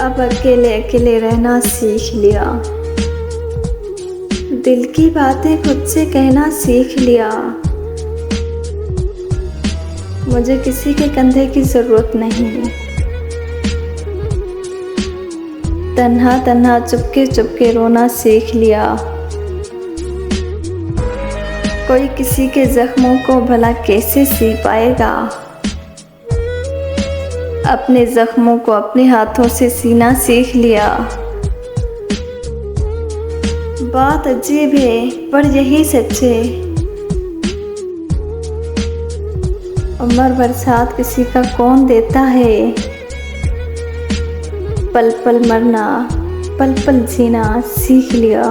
अब अकेले अकेले रहना सीख लिया, दिल की बातें खुद से कहना सीख लिया। मुझे किसी के कंधे की ज़रूरत नहीं, तन्हा तन्हा चुपके चुपके रोना सीख लिया। कोई किसी के ज़ख्मों को भला कैसे सी पाएगा, अपने ज़ख्मों को अपने हाथों से सीना सीख लिया। बात अजीब है पर यही सच है, उम्र भर साथ किसी का कौन देता है। पल पल मरना पल पल जीना सीख लिया।